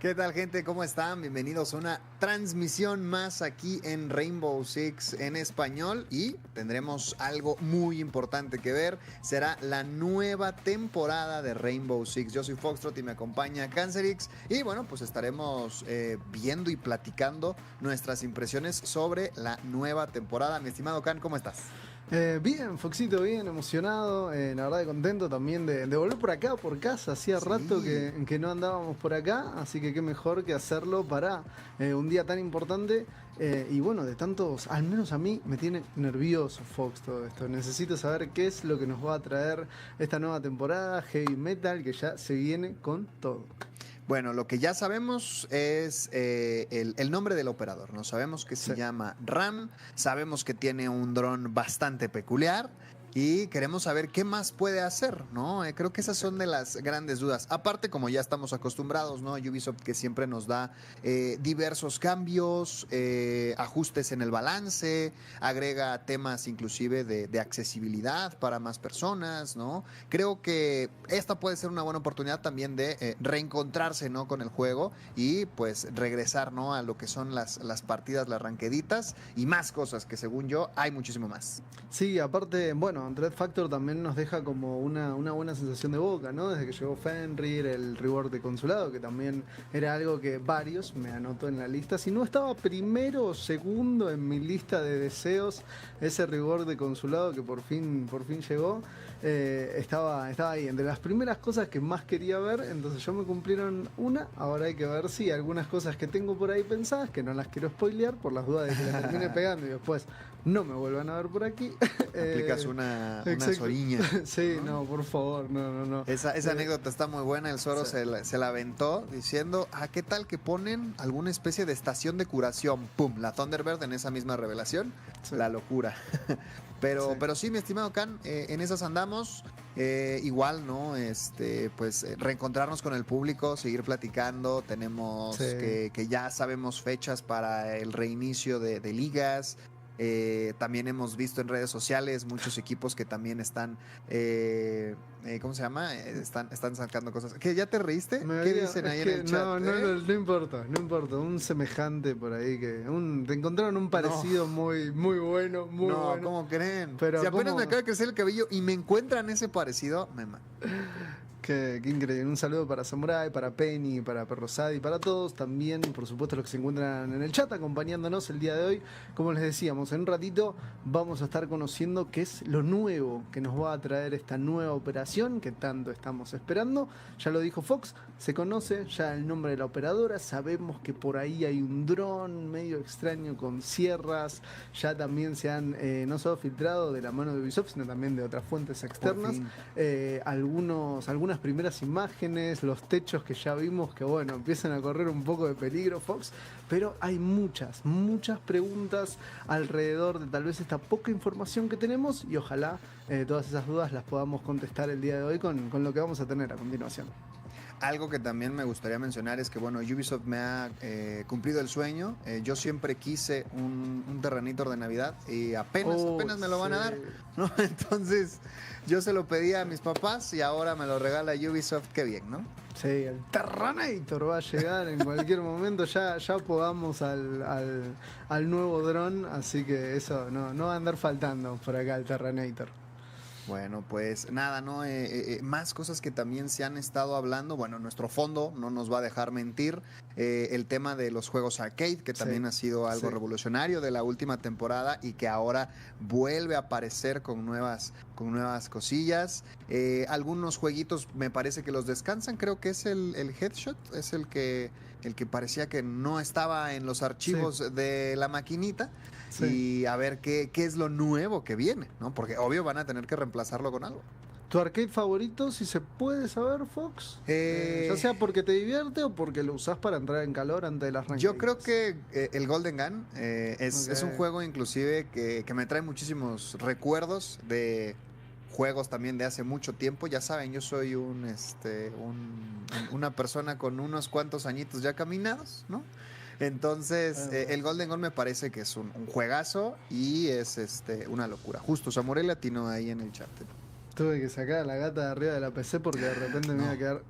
¿Qué tal, gente? ¿Cómo están? Bienvenidos a una transmisión más aquí en Rainbow Six en español y tendremos algo muy importante que ver. Será la nueva temporada de Rainbow Six. Yo soy Foxtrot y me acompaña Cancerix y bueno, pues estaremos viendo y platicando nuestras impresiones sobre la nueva temporada. Mi estimado Can, ¿cómo estás? Bien, Foxito, bien, emocionado, la verdad que contento también de volver por acá, por casa. Hacía rato que no andábamos por acá, así que qué mejor que hacerlo para un día tan importante. Y bueno, de tantos, al menos a mí me tiene nervioso, Fox, todo esto. Necesito saber qué es lo que nos va a traer esta nueva temporada, Heavy Metal, que ya se viene con todo. Bueno, lo que ya sabemos es el nombre del operador. No sabemos que se llama RAM, sabemos que tiene un dron bastante peculiar y queremos saber qué más puede hacer, ¿no? Creo que esas son de las grandes dudas. Aparte, como ya estamos acostumbrados, ¿no? Ubisoft que siempre nos da diversos cambios, ajustes en el balance, agrega temas inclusive de accesibilidad para más personas, ¿no? Creo que esta puede ser una buena oportunidad también de reencontrarse, ¿no? Con el juego y pues regresar, ¿no? A lo que son las partidas, las ranqueditas y más cosas que según yo hay muchísimo más. Sí, aparte, bueno, Dread Factor también nos deja como una buena sensación de boca, ¿no? Desde que llegó Fenrir, el reward de consulado, que también era algo que varios me anotó en la lista. Si no estaba primero o segundo en mi lista de deseos, ese reward de consulado que por fin llegó, estaba ahí. Entre las primeras cosas que más quería ver, entonces yo me cumplieron una. Ahora hay que ver si algunas cosas que tengo por ahí pensadas, que no las quiero spoilear por las dudas de que las termine pegando y después no me vuelvan a ver por aquí. Aplicas una soriña. Sí, no, por favor, no. Esa anécdota está muy buena. El Zoro se la aventó diciendo, ¿qué tal que ponen alguna especie de estación de curación? ¡Pum! La Thunderbird en esa misma revelación. Sí. La locura. Pero sí, mi estimado Can, en esas andamos. Igual, ¿no? Pues reencontrarnos con el público, seguir platicando. Tenemos que ya sabemos fechas para el reinicio de ligas. También hemos visto en redes sociales muchos equipos que también están ¿cómo se llama? Están sacando cosas. ¿Qué? ¿Ya te reíste? ¿Qué dicen ahí en el chat? No importa. Un semejante por ahí que te encontraron un parecido muy bueno, muy bueno. ¿Cómo creen? Pero si apenas me acaba de crecer el cabello y me encuentran ese parecido, me mata. Qué increíble. Un saludo para Samurai, para Penny, para Perrosadi, para todos. También, por supuesto, los que se encuentran en el chat acompañándonos el día de hoy. Como les decíamos, en un ratito vamos a estar conociendo qué es lo nuevo que nos va a traer esta nueva operación que tanto estamos esperando. Ya lo dijo Fox, se conoce ya el nombre de la operadora. Sabemos que por ahí hay un dron medio extraño con sierras. Ya también se han no solo filtrado de la mano de Ubisoft, sino también de otras fuentes externas. Algunas primeras imágenes, los techos que ya vimos que bueno, empiezan a correr un poco de peligro, Fox, pero hay muchas preguntas alrededor de tal vez esta poca información que tenemos y ojalá todas esas dudas las podamos contestar el día de hoy con lo que vamos a tener a continuación. Algo que también me gustaría mencionar es que, bueno, Ubisoft me ha cumplido el sueño. Yo siempre quise un Terrenator de Navidad y apenas me lo van a dar, ¿no? Entonces, yo se lo pedí a mis papás y ahora me lo regala Ubisoft. Qué bien, ¿no? Sí, el Terrenator va a llegar en cualquier momento. Ya podamos al nuevo dron, así que eso no va a andar faltando por acá el Terrenator. Bueno, pues nada, ¿no? Más cosas que también se han estado hablando. Bueno, nuestro fondo no nos va a dejar mentir. El tema de los juegos arcade, que también ha sido algo revolucionario de la última temporada y que ahora vuelve a aparecer con nuevas cosillas. Algunos jueguitos me parece que los descansan. Creo que es el Headshot, es el que parecía que no estaba en los archivos de la maquinita. Y a ver qué es lo nuevo que viene, ¿no? Porque obvio van a tener que reemplazarlo con algo. ¿Tu arcade favorito, si se puede saber, Fox? Ya sea porque te divierte o porque lo usás para entrar en calor antes de las ranqueadas. Yo creo que el Golden Gun es un juego inclusive que me trae muchísimos recuerdos de juegos también de hace mucho tiempo. Ya saben, yo soy una persona con unos cuantos añitos ya caminados, ¿no? Entonces, el Golden Gun me parece que es un juegazo y es una locura. Justo, Samurai latino ahí en el chat. Tuve que sacar a la gata de arriba de la PC porque de repente me iba a quedar...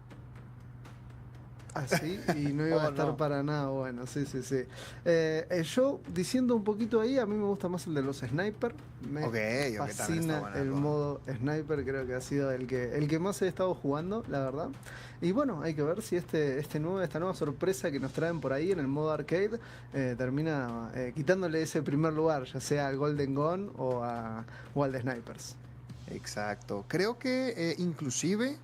Ah, sí, y no iba a estar para nada bueno, sí. Yo, diciendo un poquito ahí, a mí me gusta más el de los sniper. Me fascina el modo sniper, creo que ha sido el que más he estado jugando, la verdad. Y bueno, hay que ver si esta nueva sorpresa que nos traen por ahí en el modo arcade termina quitándole ese primer lugar, ya sea al Golden Gun o al de Snipers. Exacto. Creo que inclusive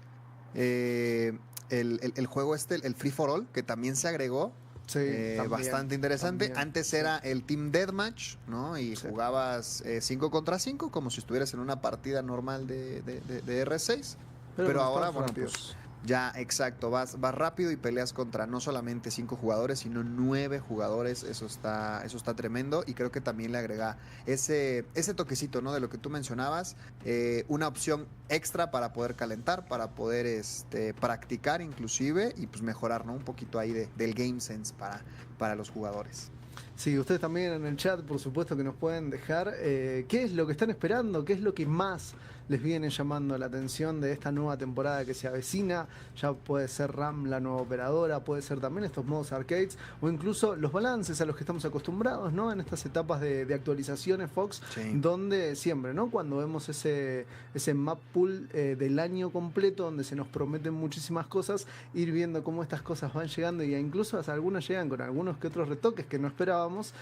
el juego el Free for All, que también se agregó, Sí, bastante interesante. también, Antes era el Team Deathmatch, ¿no? Y jugabas 5 contra 5, como si estuvieras en una partida normal de R6. Pero ahora, bueno, pues ya, exacto, vas rápido y peleas contra no solamente 5 jugadores, sino 9 jugadores. Eso está tremendo, y creo que también le agrega ese toquecito, ¿no? De lo que tú mencionabas, una opción extra para poder calentar, para poder practicar inclusive, y pues mejorar, ¿no? Un poquito ahí del game sense para los jugadores. Sí, ustedes también en el chat, por supuesto, que nos pueden dejar qué es lo que están esperando, qué es lo que más les viene llamando la atención de esta nueva temporada que se avecina. Ya puede ser RAM, la nueva operadora, puede ser también estos modos arcades, o incluso los balances a los que estamos acostumbrados, ¿no? En estas etapas de actualizaciones Fox, sí, donde siempre, ¿no? Cuando vemos ese map pool del año completo, donde se nos prometen muchísimas cosas, ir viendo cómo estas cosas van llegando, y incluso hasta algunas llegan con algunos que otros retoques que no esperábamos.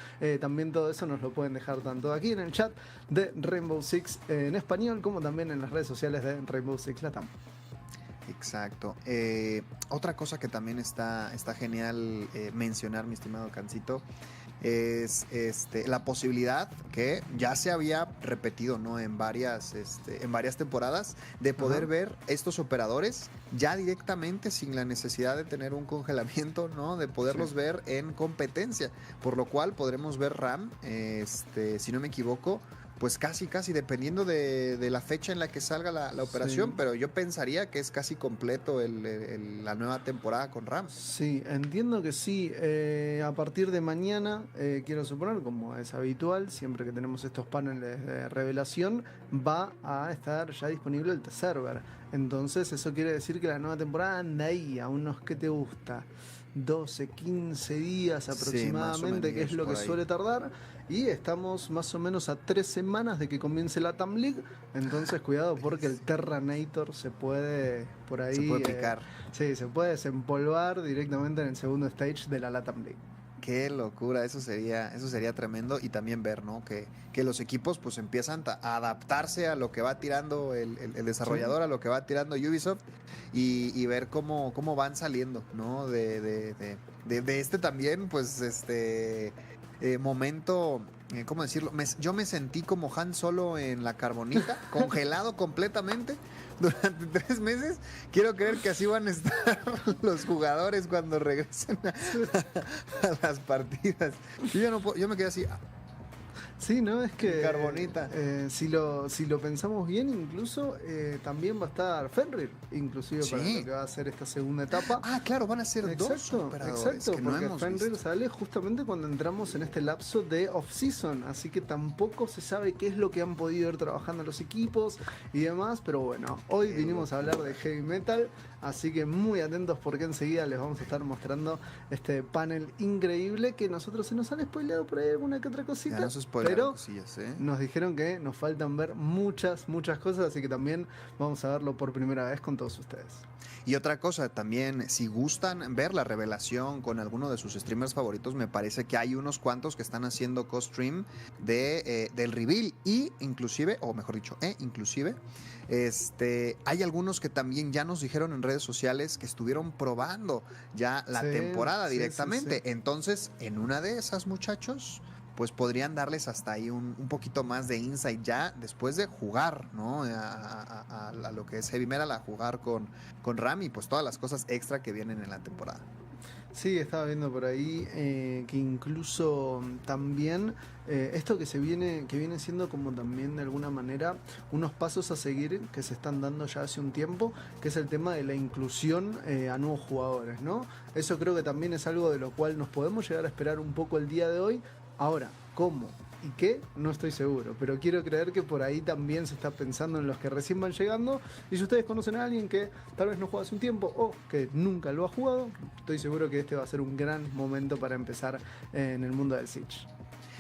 También todo eso nos lo pueden dejar tanto aquí en el chat de Rainbow Six en español, como también en las redes sociales de Rainbow Six Latam. Exacto. Otra cosa que también está genial mencionar, mi estimado Cancito, es la posibilidad que ya se había repetido, ¿no? en varias temporadas, de poder ver estos operadores ya directamente, sin la necesidad de tener un congelamiento, ¿no? De poderlos ver en competencia, por lo cual podremos ver RAM, si no me equivoco, pues casi dependiendo de la fecha en la que salga la operación, pero yo pensaría que es casi completo la nueva temporada con RAM. Sí, entiendo que sí. A partir de mañana, quiero suponer, como es habitual, siempre que tenemos estos paneles de revelación, va a estar ya disponible el server. Entonces eso quiere decir que la nueva temporada anda ahí, a unos que te gusta 12, 15 días aproximadamente, sí, que es lo que suele tardar. Y estamos más o menos a 3 semanas de que comience la TAM League. Entonces cuidado, porque el Terranator se puede por ahí... Se puede picar. Sí, se puede desempolvar directamente en el segundo stage de la LATAM League. Qué locura, eso sería tremendo. Y también ver, ¿no? que los equipos pues empiezan a adaptarse a lo que va tirando el desarrollador, sí, a lo que va tirando Ubisoft, y ver cómo van saliendo, ¿no? De también, pues, momento, ¿cómo decirlo? Yo me sentí como Han Solo en la Carbonita, congelado completamente durante 3 meses. Quiero creer que así van a estar los jugadores cuando regresen a las partidas. Yo me quedé así. Sí, ¿no? Es que Carbonita. Si lo pensamos bien, incluso también va a estar Fenrir, inclusive, sí, para lo que va a ser esta segunda etapa. Ah, claro, van a ser dos operadores. Exacto, porque Fenrir sale justamente cuando entramos en este lapso de off-season, así que tampoco se sabe qué es lo que han podido ir trabajando los equipos y demás, pero bueno, hoy vinimos a hablar de Heavy Metal, así que muy atentos porque enseguida les vamos a estar mostrando este panel increíble que nosotros se nos han spoileado por ahí alguna que otra cosita. Ya nos pero nos dijeron que nos faltan ver muchas cosas, así que también vamos a verlo por primera vez con todos ustedes. Y otra cosa también, si gustan ver la revelación con alguno de sus streamers favoritos, me parece que hay unos cuantos que están haciendo co-stream del reveal, y inclusive, o mejor dicho, inclusive, hay algunos que también ya nos dijeron en redes sociales que estuvieron probando ya la temporada directamente. Sí. Entonces, en una de esas, muchachos, pues podrían darles hasta ahí un poquito más de insight ya después de jugar, ¿no? A lo que es Heavy Mettle, a jugar con RAM, y pues todas las cosas extra que vienen en la temporada. Sí, estaba viendo por ahí que incluso también esto que viene siendo como también de alguna manera unos pasos a seguir que se están dando ya hace un tiempo, que es el tema de la inclusión a nuevos jugadores, ¿no? Eso creo que también es algo de lo cual nos podemos llegar a esperar un poco el día de hoy. Ahora, ¿cómo y qué, no estoy seguro. Pero quiero creer que por ahí también se está pensando en los que recién van llegando. Y si ustedes conocen a alguien que tal vez no juega hace un tiempo o que nunca lo ha jugado, estoy seguro que este va a ser un gran momento para empezar en el mundo del Siege.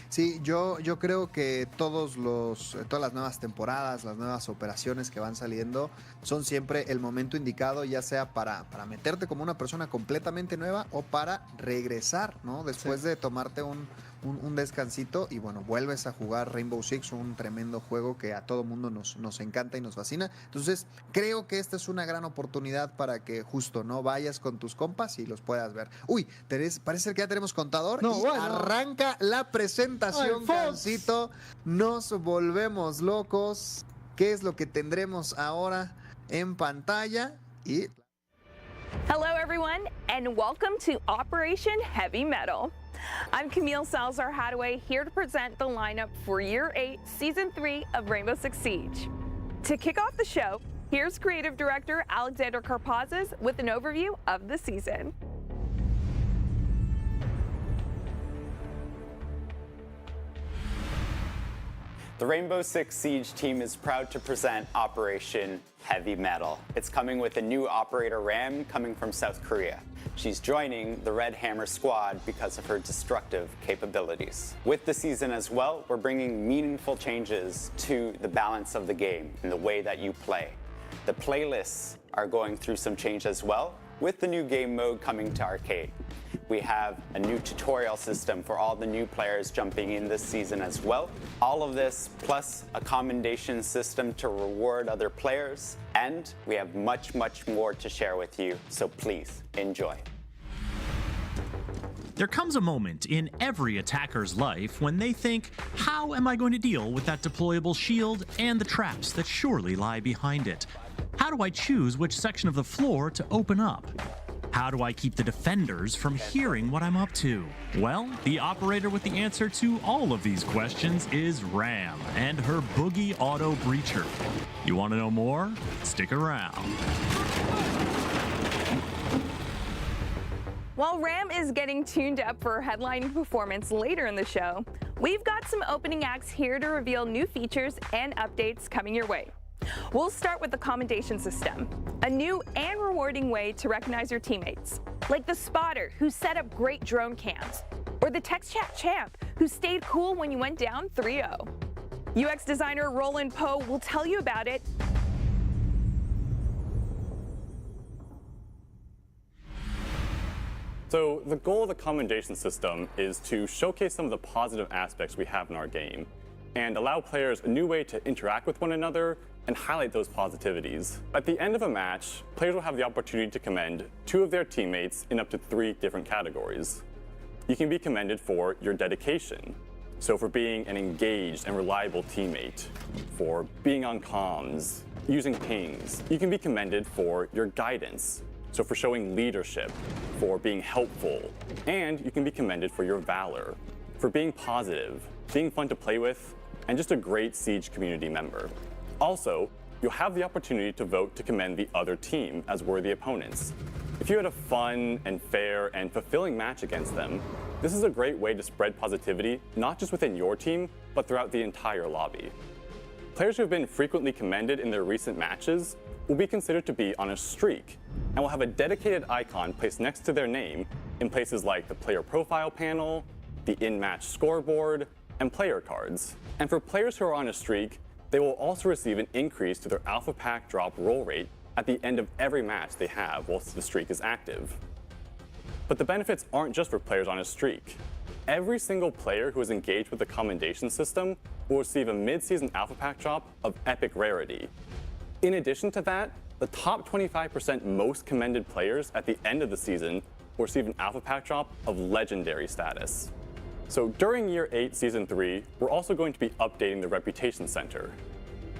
Sí, yo creo que todas las nuevas temporadas, las nuevas operaciones que van saliendo son siempre el momento indicado, ya sea para meterte como una persona completamente nueva o para regresar, ¿no? Después de tomarte un descansito y bueno, vuelves a jugar Rainbow Six, un tremendo juego que a todo mundo nos encanta y nos fascina. Entonces, creo que esta es una gran oportunidad para que justo no vayas con tus compas y los puedas ver. Uy, parece ser que ya tenemos contador y arranca la presentación, Cancito. Nos volvemos locos. ¿Qué es lo que tendremos ahora en pantalla? Y Hello everyone and welcome to Operation Heavy Mettle. I'm Camille Salazar-Hadaway, here to present the lineup for Year 8, Season 3 of Rainbow Six Siege. To kick off the show, here's Creative Director Alexander Karpazis with an overview of the season. The Rainbow Six Siege team is proud to present Operation Heavy Mettle. It's coming with a new operator, Ram, coming from South Korea. She's joining the Red Hammer squad because of her destructive capabilities. With the season as well, we're bringing meaningful changes to the balance of the game and the way that you play. The playlists are going through some change as well, with the new game mode coming to arcade. We have a new tutorial system for all the new players jumping in this season as well. All of this plus a commendation system to reward other players. And we have much, much more to share with you, so please enjoy. There comes a moment in every attacker's life when they think, how am I going to deal with that deployable shield and the traps that surely lie behind it? How do I choose which section of the floor to open up? How do I keep the defenders from hearing what I'm up to? Well, the operator with the answer to all of these questions is Ram and her Boogie Auto Breacher. You want to know more? Stick around. While Ram is getting tuned up for her headlining performance later in the show, we've got some opening acts here to reveal new features and updates coming your way. We'll start with the commendation system, a new and rewarding way to recognize your teammates, like the spotter who set up great drone cams, or the text chat champ who stayed cool when you went down 3-0. UX designer Roland Poe will tell you about it. So the goal of the commendation system is to showcase some of the positive aspects we have in our game and allow players a new way to interact with one another and highlight those positivities. At the end of a match, players will have the opportunity to commend 2 of their teammates in up to 3 different categories. You can be commended for your dedication, so for being an engaged and reliable teammate, for being on comms, using pings. You can be commended for your guidance, so for showing leadership, for being helpful, and you can be commended for your valor, for being positive, being fun to play with, and just a great Siege community member. Also, you'll have the opportunity to vote to commend the other team as worthy opponents. If you had a fun and fair and fulfilling match against them, this is a great way to spread positivity, not just within your team, but throughout the entire lobby. Players who have been frequently commended in their recent matches will be considered to be on a streak, and will have a dedicated icon placed next to their name in places like the player profile panel, the in-match scoreboard, and player cards. And for players who are on a streak, they will also receive an increase to their alpha pack drop roll rate at the end of every match they have whilst the streak is active. But the benefits aren't just for players on a streak. Every single player who is engaged with the commendation system will receive a mid-season alpha pack drop of epic rarity. In addition to that, the top 25% most commended players at the end of the season will receive an alpha pack drop of legendary status. So during Year 8, Season 3, we're also going to be updating the Reputation Center.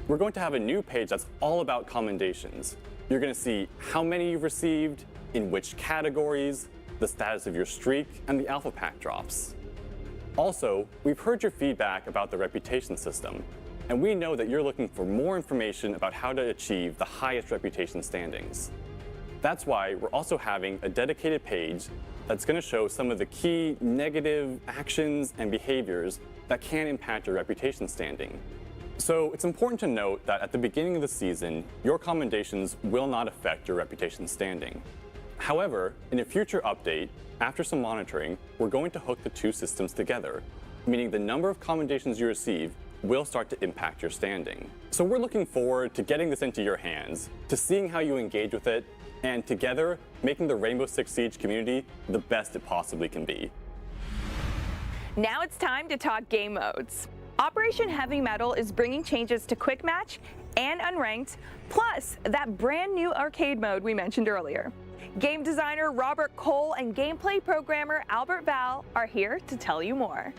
We're going to have a new page that's all about commendations. You're going to see how many you've received, in which categories, the status of your streak, and the alpha pack drops. Also, we've heard your feedback about the reputation system, and we know that you're looking for more information about how to achieve the highest reputation standings. That's why we're also having a dedicated page that's going to show some of the key negative actions and behaviors that can impact your reputation standing. So it's important to note that at the beginning of the season, your commendations will not affect your reputation standing. However, in a future update, after some monitoring, we're going to hook the two systems together, meaning the number of commendations you receive will start to impact your standing. So we're looking forward to getting this into your hands, to seeing how you engage with it, and together making the Rainbow Six Siege community the best it possibly can be. Now it's time to talk game modes. Operation Heavy Mettle is bringing changes to Quick Match and Unranked, plus that brand new arcade mode we mentioned earlier. Game designer Robert Cole and gameplay programmer Albert Val are here to tell you more.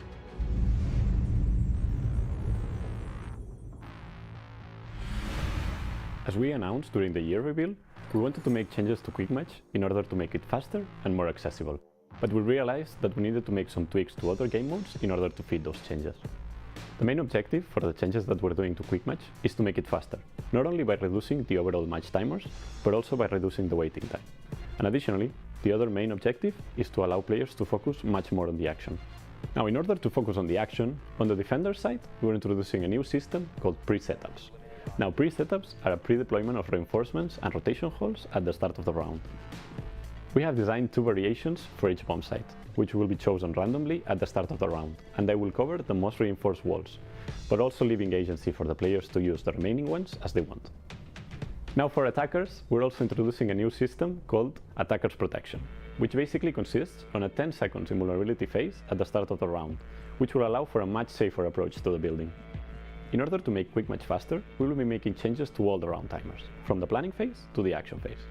As we announced during the year reveal, we wanted to make changes to Quick Match in order to make it faster and more accessible. But we realized that we needed to make some tweaks to other game modes in order to fit those changes. The main objective for the changes that we're doing to Quick Match is to make it faster, not only by reducing the overall match timers, but also by reducing the waiting time. And additionally, the other main objective is to allow players to focus much more on the action. Now, in order to focus on the action, on the defender side, we're introducing a new system called pre-setups. Now, pre-setups are a pre-deployment of reinforcements and rotation holes at the start of the round. We have designed two variations for each bomb site, which will be chosen randomly at the start of the round, and they will cover the most reinforced walls, but also leaving agency for the players to use the remaining ones as they want. Now for attackers, we're also introducing a new system called Attacker's Protection, which basically consists on a 10-second invulnerability phase at the start of the round, which will allow for a much safer approach to the building. In order to make Quick Match faster, we will be making changes to all the round timers, from the planning phase to the action phase.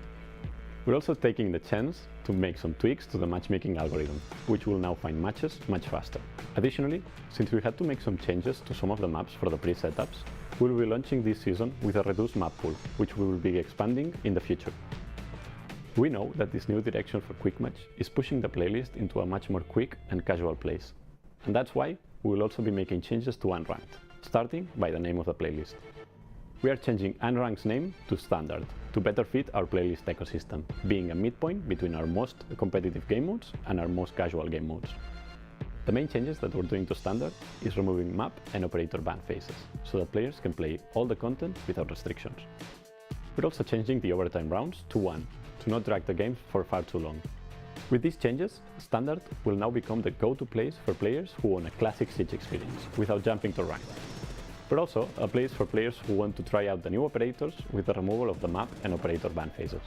We're also taking the chance to make some tweaks to the matchmaking algorithm, which will now find matches much faster. Additionally, since we had to make some changes to some of the maps for the pre-setups, we will be launching this season with a reduced map pool, which we will be expanding in the future. We know that this new direction for Quick Match is pushing the playlist into a much more quick and casual place. And that's why we will also be making changes to Unranked, starting by the name of the playlist. We are changing Unranked's name to Standard to better fit our playlist ecosystem, being a midpoint between our most competitive game modes and our most casual game modes. The main changes that we're doing to Standard is removing map and operator ban phases, so that players can play all the content without restrictions. We're also changing the overtime rounds to 1, to not drag the game for far too long. With these changes, Standard will now become the go-to place for players who want a classic Siege experience, without jumping to Ranked, but also a place for players who want to try out the new operators with the removal of the map and operator ban phases.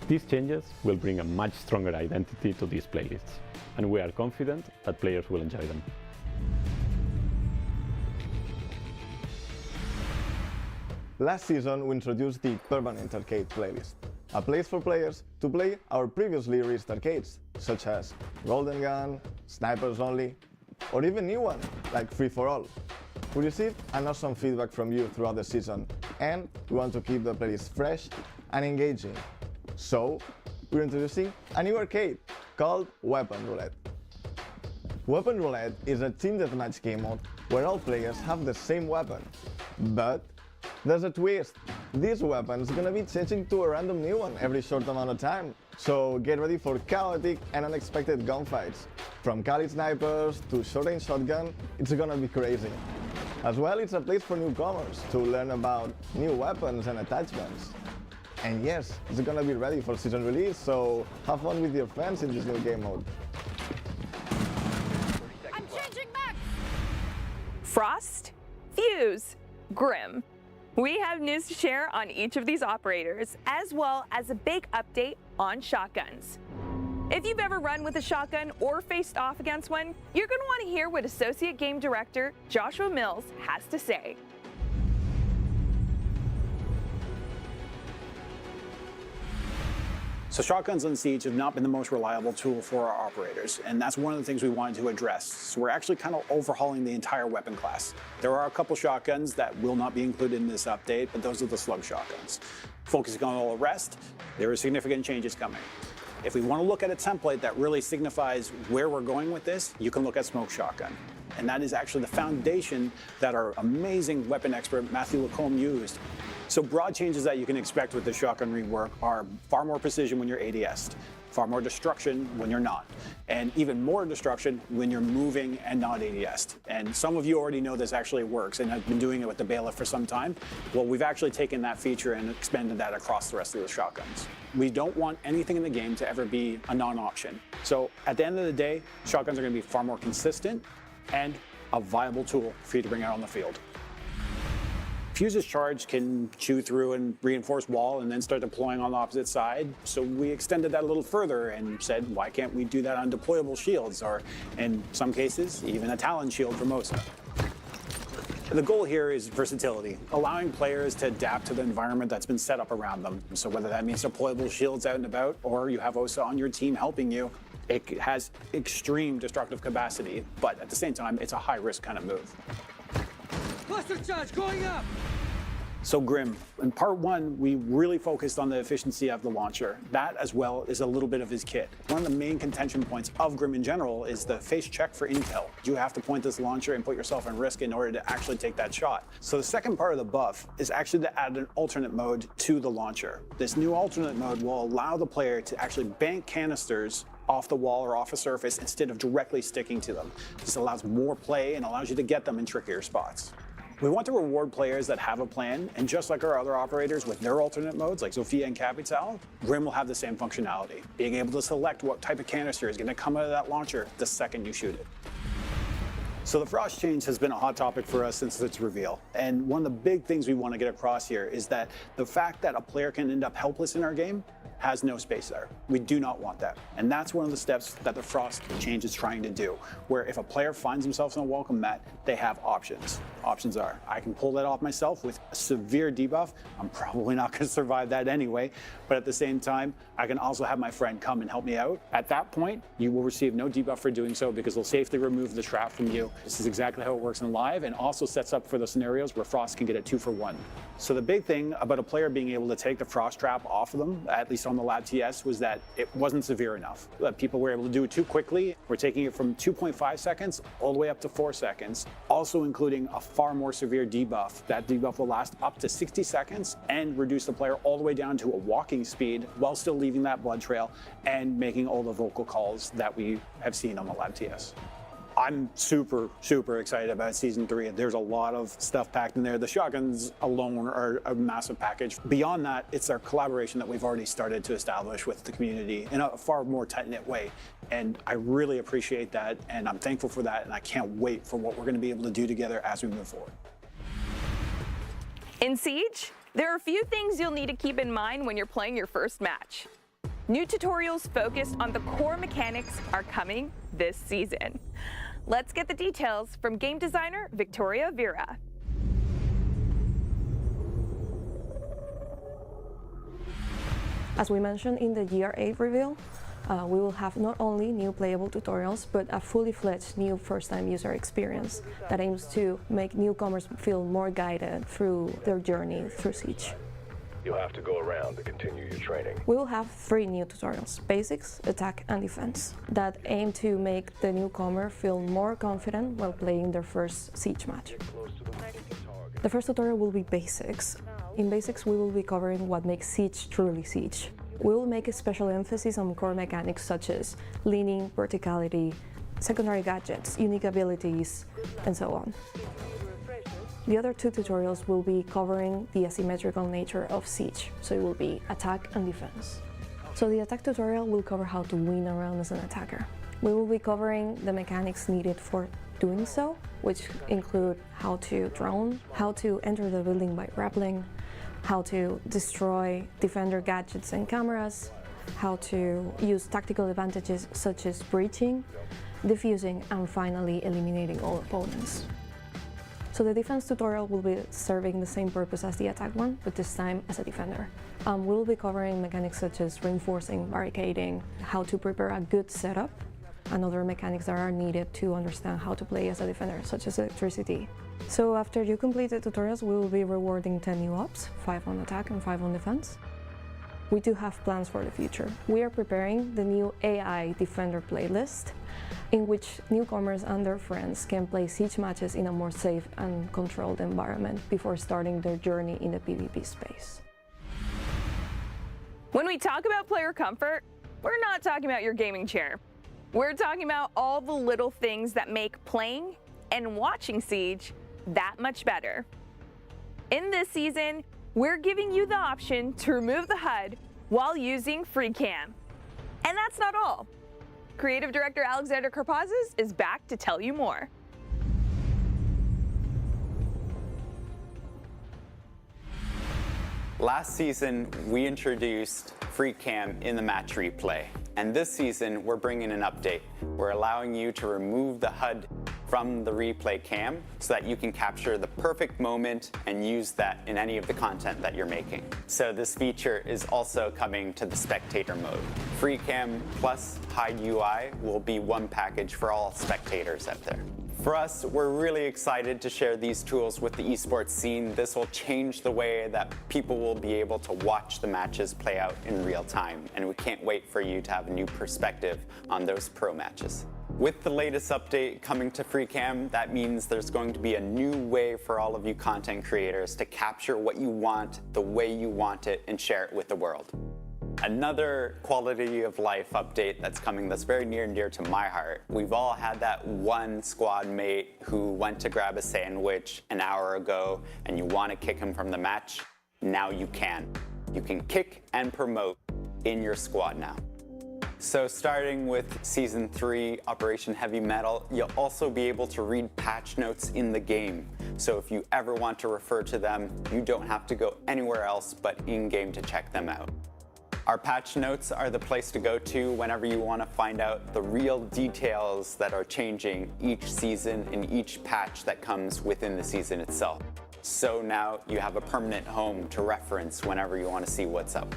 These changes will bring a much stronger identity to these playlists, and we are confident that players will enjoy them. Last season, we introduced the Permanent Arcade playlist, a place for players to play our previously released arcades, such as Golden Gun, Snipers Only, or even new ones like Free for All. We received an awesome feedback from you throughout the season, and we want to keep the playlist fresh and engaging. So, we're introducing a new arcade called Weapon Roulette. Weapon Roulette is a team deathmatch game mode where all players have the same weapon. But there's a twist. This weapon is gonna be changing to a random new one every short amount of time. So get ready for chaotic and unexpected gunfights. From Kali snipers to short-range shotgun, it's gonna be crazy. As well, it's a place for newcomers to learn about new weapons and attachments. And yes, it's gonna be ready for season release, so have fun with your friends in this new game mode. I'm changing back! Frost, Fuse, Grim. We have news to share on each of these operators, as well as a big update on shotguns. If you've ever run with a shotgun or faced off against one, you're going to want to hear what Associate Game Director Joshua Mills has to say. So shotguns on Siege have not been the most reliable tool for our operators, and that's one of the things we wanted to address. So we're actually kind of overhauling the entire weapon class. There are a couple shotguns that will not be included in this update, but those are the slug shotguns. Focusing on all the rest, there are significant changes coming. If we want to look at a template that really signifies where we're going with this, you can look at smoke shotgun. And that is actually the foundation that our amazing weapon expert Matthew Lacombe used. So broad changes that you can expect with the shotgun rework are far more precision when you're ADS'd, far more destruction when you're not, and even more destruction when you're moving and not ADS'd. And some of you already know this actually works, and I've been doing it with the bailiff for some time. Well, we've actually taken that feature and expanded that across the rest of the shotguns. We don't want anything in the game to ever be a non-option. So at the end of the day, shotguns are going to be far more consistent and a viable tool for you to bring out on the field. Fuse's charge can chew through and reinforce wall and then start deploying on the opposite side. So we extended that a little further and said, why can't we do that on deployable shields, or in some cases, even a Talon shield for Mosa? The goal here is versatility, allowing players to adapt to the environment that's been set up around them. So whether that means deployable shields out and about, or you have OSA on your team helping you, it has extreme destructive capacity, but at the same time, it's a high-risk kind of move. Cluster charge going up! So Grim, in part one, we really focused on the efficiency of the launcher. That, as well, is a little bit of his kit. One of the main contention points of Grim in general is the face check for intel. You have to point this launcher and put yourself in risk in order to actually take that shot. So the second part of the buff is actually to add an alternate mode to the launcher. This new alternate mode will allow the player to actually bank canisters off the wall or off a surface instead of directly sticking to them. This allows more play and allows you to get them in trickier spots. We want to reward players that have a plan, and just like our other operators with their alternate modes, like Zofia and Capital, Grim will have the same functionality, being able to select what type of canister is going to come out of that launcher the second you shoot it. So the Frost change has been a hot topic for us since its reveal. And one of the big things we want to get across here is that the fact that a player can end up helpless in our game has no space there. We do not want that. And that's one of the steps that the Frost change is trying to do, where if a player finds themselves in a welcome mat, they have options. Options are, I can pull that off myself with a severe debuff. I'm probably not going to survive that anyway, but at the same time, I can also have my friend come and help me out. At that point, you will receive no debuff for doing so because they'll safely remove the trap from you. This is exactly how it works in live, and also sets up for the scenarios where Frost can get a 2-for-1. So the big thing about a player being able to take the Frost trap off of them, at least on the Lab TS, was that it wasn't severe enough. People were able to do it too quickly. We're taking it from 2.5 seconds all the way up to 4 seconds, also including a far more severe debuff. That debuff will last up to 60 seconds and reduce the player all the way down to a walking speed while still leaving that blood trail and making all the vocal calls that we have seen on the Lab TS. I'm super, super excited about Season 3. There's a lot of stuff packed in there. The shotguns alone are a massive package. Beyond that, it's our collaboration that we've already started to establish with the community in a far more tight-knit way. And I really appreciate that, and I'm thankful for that, and I can't wait for what we're going to be able to do together as we move forward. In Siege, there are a few things you'll need to keep in mind when you're playing your first match. New tutorials focused on the core mechanics are coming this season. Let's get the details from game designer Victoria Vera. As we mentioned in the GR8 reveal, we will have not only new playable tutorials, but a fully fledged new first-time user experience that aims to make newcomers feel more guided through their journey through Siege. You'll have to go around to continue your training. We will have 3 new tutorials, basics, attack, and defense, that aim to make the newcomer feel more confident while playing their first Siege match. The first tutorial will be basics. In basics, we will be covering what makes Siege truly Siege. We will make a special emphasis on core mechanics such as leaning, verticality, secondary gadgets, unique abilities, and so on. The other 2 tutorials will be covering the asymmetrical nature of Siege, so it will be attack and defense. So the attack tutorial will cover how to win a round as an attacker. We will be covering the mechanics needed for doing so, which include how to drone, how to enter the building by rappelling, how to destroy defender gadgets and cameras, how to use tactical advantages such as breaching, defusing, and finally eliminating all opponents. So the defense tutorial will be serving the same purpose as the attack one, but this time as a defender. We'll be covering mechanics such as reinforcing, barricading, how to prepare a good setup, and other mechanics that are needed to understand how to play as a defender, such as electricity. So after you complete the tutorials, we will be rewarding 10 new ops, 5 on attack and 5 on defense. We do have plans for the future. We are preparing the new AI Defender playlist, in which newcomers and their friends can play Siege matches in a more safe and controlled environment before starting their journey in the PvP space. When we talk about player comfort, we're not talking about your gaming chair. We're talking about all the little things that make playing and watching Siege that much better. In this season, we're giving you the option to remove the HUD while using FreeCam. And that's not all. Creative Director Alexander Karpazis is back to tell you more. Last season, we introduced FreeCam in the match replay. And this season, we're bringing an update. We're allowing you to remove the HUD from the replay cam so that you can capture the perfect moment and use that in any of the content that you're making. So this feature is also coming to the spectator mode. FreeCam plus Hide UI will be one package for all spectators out there. For us, we're really excited to share these tools with the esports scene. This will change the way that people will be able to watch the matches play out in real time, and we can't wait for you to have a new perspective on those pro matches. With the latest update coming to FreeCam, that means there's going to be a new way for all of you content creators to capture what you want, the way you want it, and share it with the world. Another quality of life update that's coming that's very near and dear to my heart. We've all had that one squad mate who went to grab a sandwich an hour ago and you want to kick him from the match. Now you can. You can kick and promote in your squad now. So starting with Season 3, Operation Heavy Mettle, you'll also be able to read patch notes in the game. So if you ever want to refer to them, you don't have to go anywhere else but in-game to check them out. Our patch notes are the place to go to whenever you want to find out the real details that are changing each season and each patch that comes within the season itself. So now you have a permanent home to reference whenever you want to see what's up.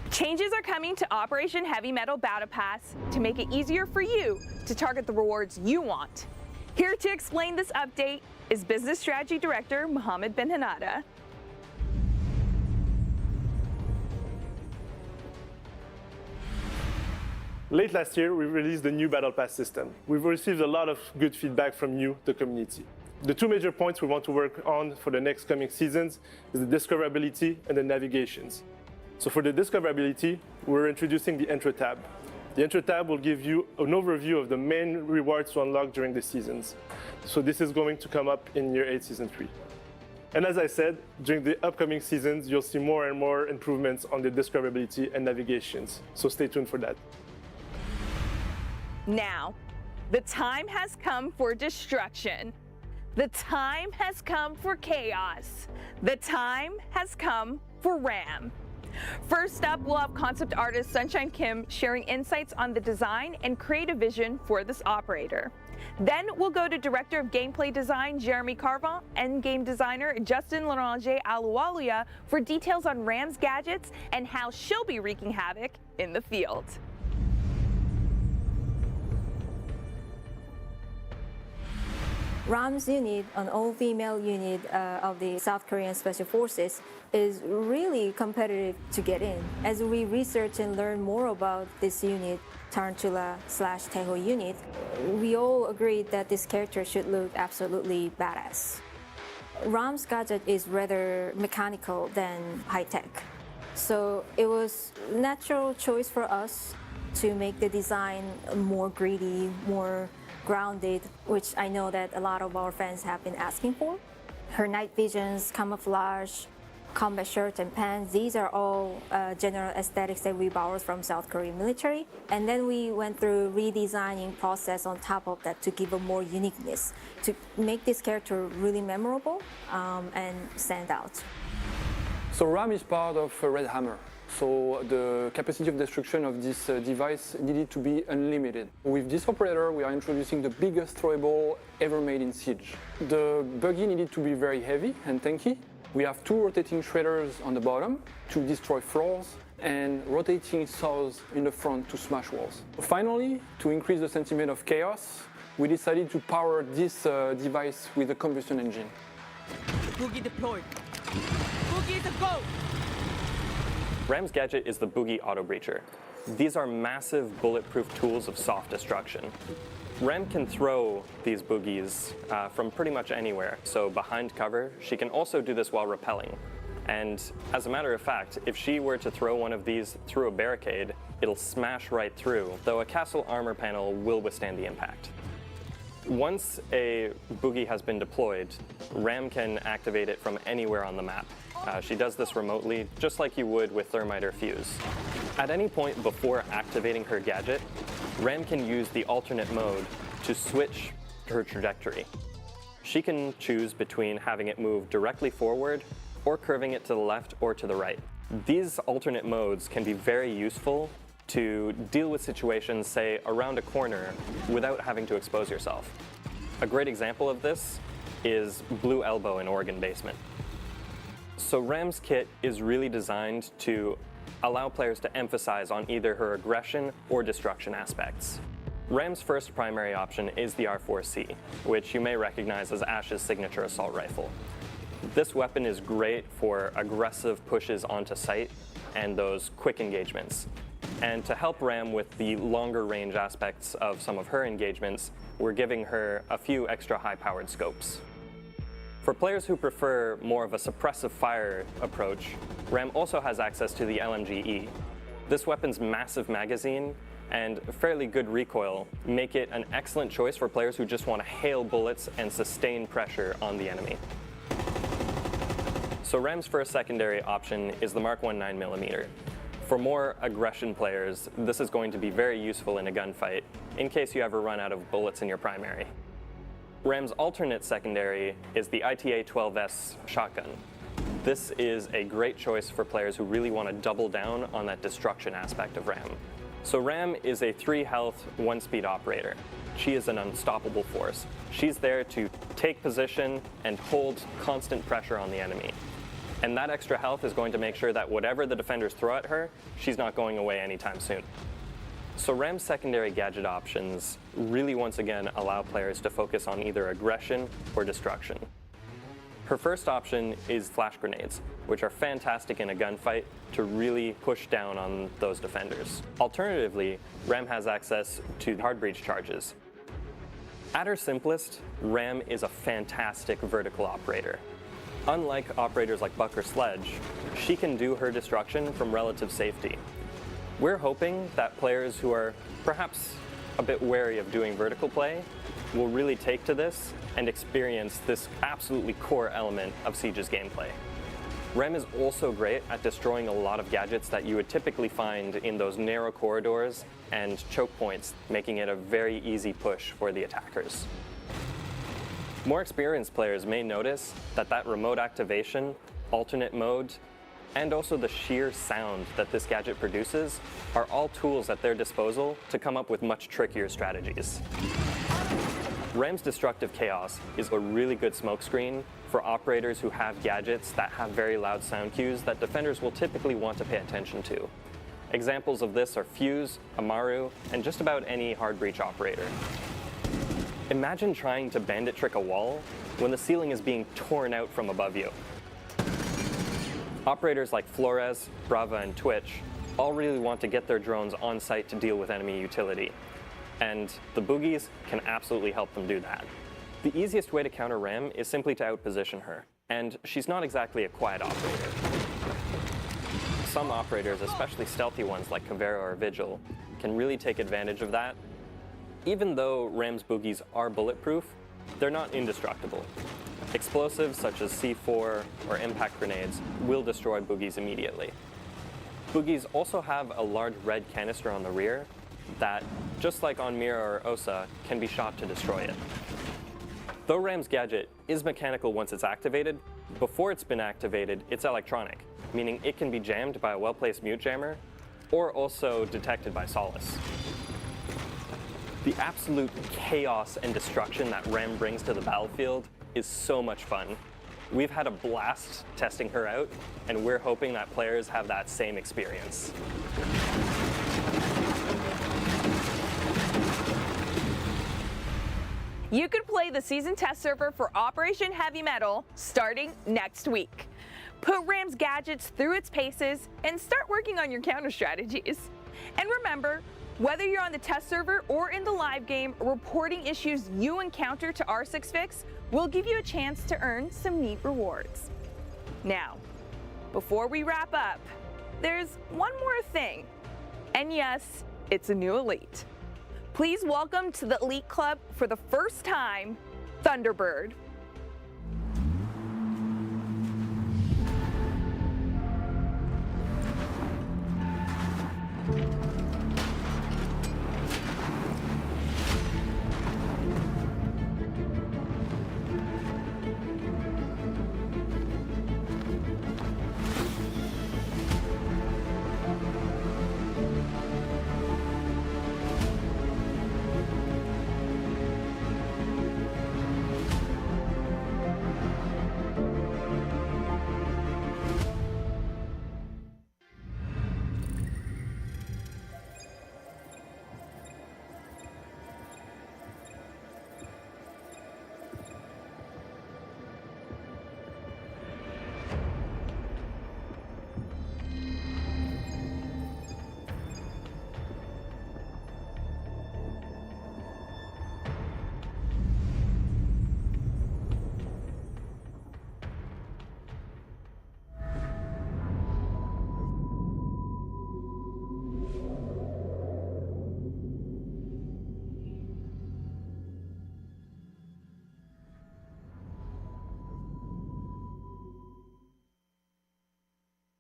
Changes are coming to Operation Heavy Mettle Battle Pass to make it easier for you to target the rewards you want. Here to explain this update is Business Strategy Director Mohammed Ben Hanada. Late last year, we released the new Battle Pass system. We've received a lot of good feedback from you, the community. The two major points we want to work on for the next coming seasons is the discoverability and the navigations. So for the discoverability, we're introducing the Intro tab. The Intro tab will give you an overview of the main rewards to unlock during the seasons. So this is going to come up in Year 8, Season 3. And as I said, during the upcoming seasons, you'll see more and more improvements on the discoverability and navigations. So stay tuned for that. Now, the time has come for destruction. The time has come for chaos. The time has come for RAM. First up, we'll have concept artist Sunshine Kim sharing insights on the design and creative vision for this operator. Then we'll go to Director of Gameplay Design Jeremy Carvin and Game Designer Justin Larange Aluwalia for details on RAM's gadgets and how she'll be wreaking havoc in the field. RAM's unit, an all-female unit of the South Korean Special Forces, is really competitive to get in. As we research and learn more about this unit, Tarantula/Taeho unit, we all agreed that this character should look absolutely badass. RAM's gadget is rather mechanical than high-tech. So it was a natural choice for us to make the design more greedy, more grounded, which I know that a lot of our fans have been asking for. Her night visions, camouflage, combat shirt and pants, these are all general aesthetics that we borrowed from South Korean military. And then we went through redesigning process on top of that to give a more uniqueness, to make this character really memorable and stand out. So RAM is part of Red Hammer. So the capacity of destruction of this device needed to be unlimited. With this operator, we are introducing the biggest throwable ever made in Siege. The buggy needed to be very heavy and tanky. We have two rotating shredders on the bottom to destroy floors and rotating saws in the front to smash walls. Finally, to increase the sentiment of chaos, we decided to power this device with a combustion engine. Boogie deployed. Boogie is a go! RAM's gadget is the Boogie Auto Breacher. These are massive bulletproof tools of soft destruction. RAM can throw these boogies from pretty much anywhere, so behind cover, she can also do this while rappelling. And as a matter of fact, if she were to throw one of these through a barricade, it'll smash right through, though a castle armor panel will withstand the impact. Once a boogie has been deployed, Ram can activate it from anywhere on the map. She does this remotely, just like you would with Thermite or Fuse. At any point before activating her gadget, Ram can use the alternate mode to switch her trajectory. She can choose between having it move directly forward or curving it to the left or to the right. These alternate modes can be very useful to deal with situations, say, around a corner without having to expose yourself. A great example of this is Blue Elbow in Oregon Basement. So Ram's kit is really designed to allow players to emphasize on either her aggression or destruction aspects. Ram's first primary option is the R4C, which you may recognize as Ash's signature assault rifle. This weapon is great for aggressive pushes onto site and those quick engagements. And to help Ram with the longer range aspects of some of her engagements, we're giving her a few extra high-powered scopes. For players who prefer more of a suppressive fire approach, Ram also has access to the LMG-E. This weapon's massive magazine and fairly good recoil make it an excellent choice for players who just want to hail bullets and sustain pressure on the enemy. So Ram's first secondary option is the Mark 1 9mm. For more aggression players, this is going to be very useful in a gunfight, in case you ever run out of bullets in your primary. Ram's alternate secondary is the ITA-12S shotgun. This is a great choice for players who really want to double down on that destruction aspect of Ram. So Ram is a 3 health, 1 speed operator. She is an unstoppable force. She's there to take position and hold constant pressure on the enemy. And that extra health is going to make sure that whatever the defenders throw at her, she's not going away anytime soon. So Ram's secondary gadget options really once again allow players to focus on either aggression or destruction. Her first option is flash grenades, which are fantastic in a gunfight to really push down on those defenders. Alternatively, Ram has access to hard breach charges. At her simplest, Ram is a fantastic vertical operator. Unlike operators like Buck or Sledge, she can do her destruction from relative safety. We're hoping that players who are perhaps a bit wary of doing vertical play will really take to this and experience this absolutely core element of Siege's gameplay. Ram is also great at destroying a lot of gadgets that you would typically find in those narrow corridors and choke points, making it a very easy push for the attackers. More experienced players may notice that remote activation, alternate mode, and also the sheer sound that this gadget produces are all tools at their disposal to come up with much trickier strategies. Ram's Destructive Chaos is a really good smokescreen for operators who have gadgets that have very loud sound cues that defenders will typically want to pay attention to. Examples of this are Fuse, Amaru, and just about any hard breach operator. Imagine trying to bandit trick a wall when the ceiling is being torn out from above you. Operators like Flores, Brava, and Twitch all really want to get their drones on site to deal with enemy utility, and the boogies can absolutely help them do that. The easiest way to counter Ram is simply to outposition her, and she's not exactly a quiet operator. Some operators, especially stealthy ones like Caveira or Vigil, can really take advantage of that. Even though Ram's boogies are bulletproof, they're not indestructible. Explosives such as C4 or impact grenades will destroy boogies immediately. Boogies also have a large red canister on the rear that, just like on Mira or Osa, can be shot to destroy it. Though Ram's gadget is mechanical once it's activated, before it's been activated, it's electronic, meaning it can be jammed by a well-placed mute jammer or also detected by Solace. The absolute chaos and destruction that Ram brings to the battlefield is so much fun. We've had a blast testing her out, and we're hoping that players have that same experience. You could play the season test server for Operation Heavy Mettle starting next week. Put Ram's gadgets through its paces and start working on your counter strategies. And remember, whether you're on the test server or in the live game, reporting issues you encounter to R6Fix will give you a chance to earn some neat rewards. Now, before we wrap up, there's one more thing. And yes, it's a new elite. Please welcome to the Elite Club for the first time, Thunderbird.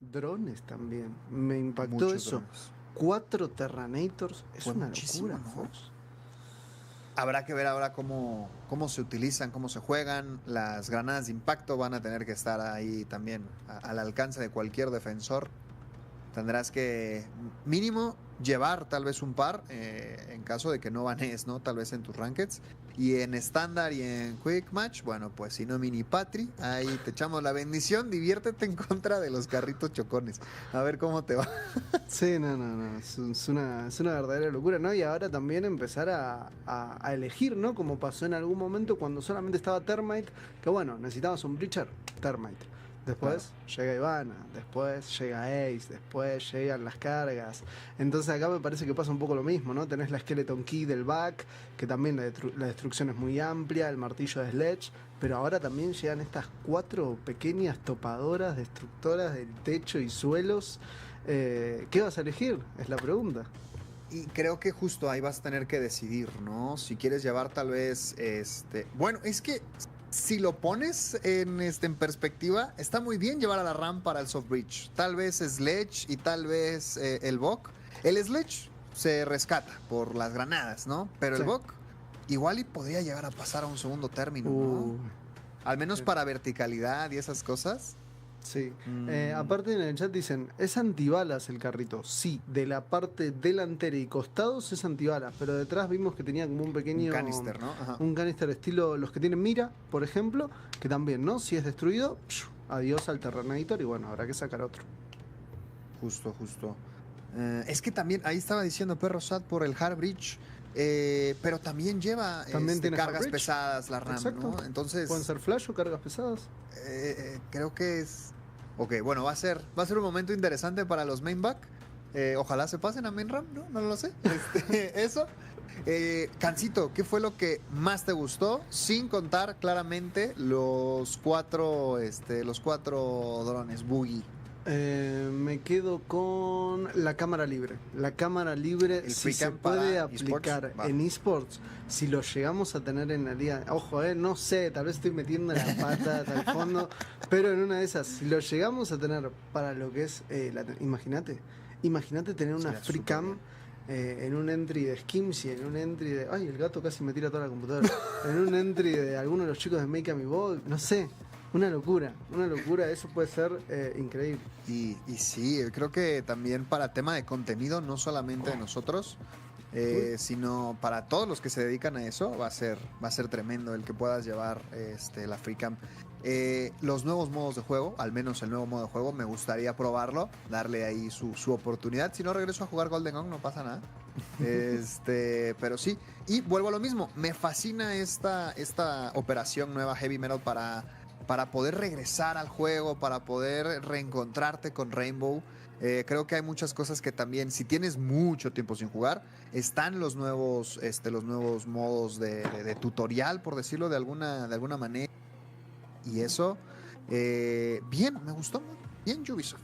Drones también. Me impactó Muchos eso. drones. 4 Terranators. Es Fue una muchísimo, locura, ¿no? Fox. Habrá que ver ahora cómo se utilizan, cómo se juegan. Las granadas de impacto van a tener que estar ahí también al alcance de cualquier defensor. Tendrás que mínimo llevar tal vez un par en caso de que no banees, ¿no? Tal vez en tus rankeds. Y en estándar y en quick match, bueno, pues si no mini patri, ahí te echamos la bendición, diviértete en contra de los carritos chocones. A ver cómo te va. Sí, no. Es una verdadera locura, ¿no? Y ahora también empezar a elegir, ¿no? Como pasó en algún momento cuando solamente estaba Termite, que bueno, necesitabas un Breacher, Termite. Después llega Ivana, después llega Ace, después llegan las cargas. Entonces acá me parece que pasa un poco lo mismo, ¿no? Tenés la Skeleton Key del back, que también la destrucción es muy amplia, el martillo de Sledge, pero ahora también llegan estas 4 pequeñas topadoras destructoras del techo y suelos. ¿Qué vas a elegir? Es la pregunta. Y creo que justo ahí vas a tener que decidir, ¿no? Si quieres llevar tal vez, bueno, es que si lo pones en perspectiva, está muy bien llevar a la RAM para el soft bridge. Tal vez Sledge y tal vez el Bok. El Sledge se rescata por las granadas, ¿no? Pero el Bok igual y podría llegar a pasar a un segundo término, ¿no? Al menos para verticalidad y esas cosas. Sí. Aparte en el chat dicen, ¿es antibalas el carrito? Sí, de la parte delantera y costados es antibalas, pero detrás vimos que tenía como un pequeño... Un canister, ¿no? Ajá. Un canister estilo los que tienen mira, por ejemplo, que también, ¿no? Si es destruido, adiós al Terranator y bueno, habrá que sacar otro. Justo. Es que también, ahí estaba diciendo Perro Sad por el Hard Bridge, pero también lleva tiene cargas pesadas la RAM, exacto, ¿no? Entonces, ¿pueden ser flash o cargas pesadas? Creo que es... Ok, bueno, va a ser un momento interesante para los main back. Ojalá se pasen a main RAM, ¿no? No lo sé. Eso. Cancito, ¿qué fue lo que más te gustó? Sin contar claramente los 4 drones, Boogie. Me quedo con la cámara libre. La cámara libre, si se puede aplicar en esports, si lo llegamos a tener en la liga, ojo, no sé, tal vez estoy metiendo la pata al fondo, pero en una de esas, si lo llegamos a tener para lo que es, imagínate tener una free cam en un entry de Skimsy, en un entry de... Ay, el gato casi me tira toda la computadora. En un entry de alguno de los chicos de Make a Me Ball, no sé. Una locura, eso puede ser increíble. Y sí, creo que también para tema de contenido, no solamente de nosotros, sino para todos los que se dedican a eso, va a ser tremendo el que puedas llevar la FreeCam. Los nuevos modos de juego, al menos el nuevo modo de juego, me gustaría probarlo, darle ahí su oportunidad. Si no regreso a jugar Golden Gun, no pasa nada. Pero sí, y vuelvo a lo mismo, me fascina esta operación nueva Heavy Mettle para poder regresar al juego, para poder reencontrarte con Rainbow. Creo que hay muchas cosas que también, si tienes mucho tiempo sin jugar, están los nuevos modos de tutorial, por decirlo de alguna manera. Y eso, bien, me gustó. Bien Ubisoft.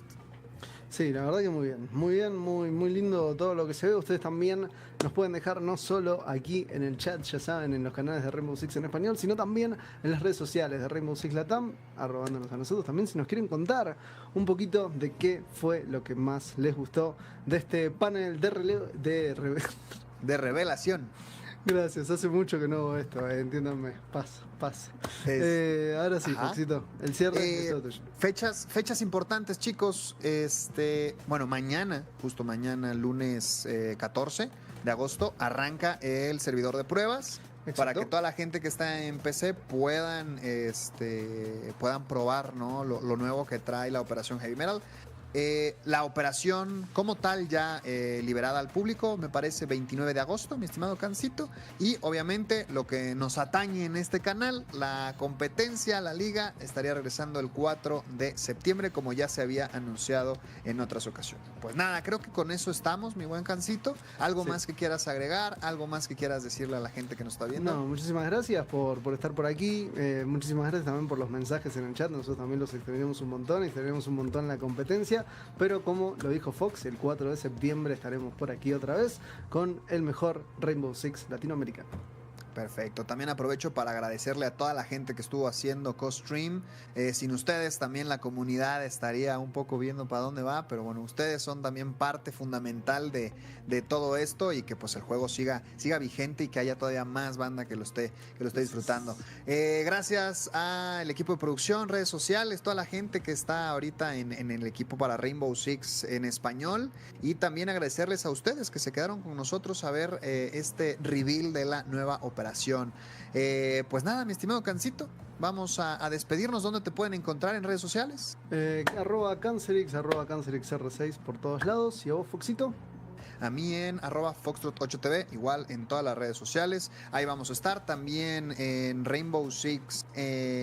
Sí, la verdad que muy bien, muy lindo todo lo que se ve. Ustedes también nos pueden dejar no solo aquí en el chat, ya saben, en los canales de Rainbow Six en español, sino también en las redes sociales de Rainbow Six Latam, arrobándonos a nosotros también si nos quieren contar un poquito de qué fue lo que más les gustó de este panel de revelación. Gracias, hace mucho que no hago esto, entiéndanme. Paso. Ahora sí, Foxito, el cierre es todo tuyo. Fechas importantes, chicos. Bueno, justo mañana, lunes 14 de agosto, arranca el servidor de pruebas. Exacto. Para que toda la gente que está en PC puedan probar, ¿no? lo nuevo que trae la Operación Heavy Mettle. La operación como tal ya liberada al público, me parece 29 de agosto, mi estimado Cancito. Y obviamente lo que nos atañe en este canal, la competencia, la liga, estaría regresando el 4 de septiembre, como ya se había anunciado en otras ocasiones. Pues nada, creo que con eso estamos, mi buen Cancito. ¿Algo más que quieras agregar? ¿Algo más que quieras decirle a la gente que nos está viendo? No, muchísimas gracias por estar por aquí. Muchísimas gracias también por los mensajes en el chat. Nosotros también los extrañamos un montón la competencia. Pero como lo dijo Fox, el 4 de septiembre estaremos por aquí otra vez con el mejor Rainbow Six latinoamericano. Perfecto. También aprovecho para agradecerle a toda la gente que estuvo haciendo co-stream. Sin ustedes también la comunidad estaría un poco viendo para dónde va, pero bueno, ustedes son también parte fundamental de todo esto y que pues el juego siga vigente y que haya todavía más banda que lo esté disfrutando. Gracias al equipo de producción, redes sociales, toda la gente que está ahorita en el equipo para Rainbow Six en español, y también agradecerles a ustedes que se quedaron con nosotros a ver este reveal de la nueva operación. Pues nada, mi estimado Cancito, vamos a despedirnos. ¿Dónde te pueden encontrar en redes sociales? @Cancerix R6 por todos lados. ¿Y a vos, Foxito? A mí en @Foxtrot8TV, igual en todas las redes sociales. Ahí vamos a estar también en Rainbow Six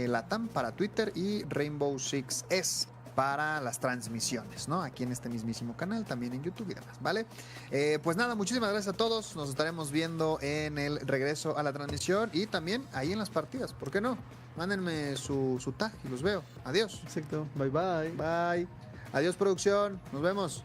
Latam para Twitter y Rainbow Six S para las transmisiones, ¿no? Aquí en este mismísimo canal, también en YouTube y demás, ¿vale? Pues nada, muchísimas gracias a todos. Nos estaremos viendo en el regreso a la transmisión y también ahí en las partidas. ¿Por qué no? Mándenme su tag y los veo. Adiós. Exacto. Bye. Bye. Adiós, producción. Nos vemos.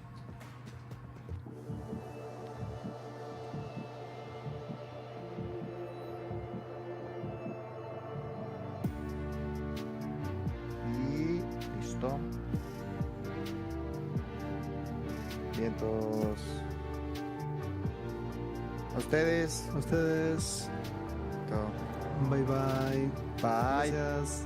Y listo. Vientos. A ustedes. Bye. Bye. Gracias.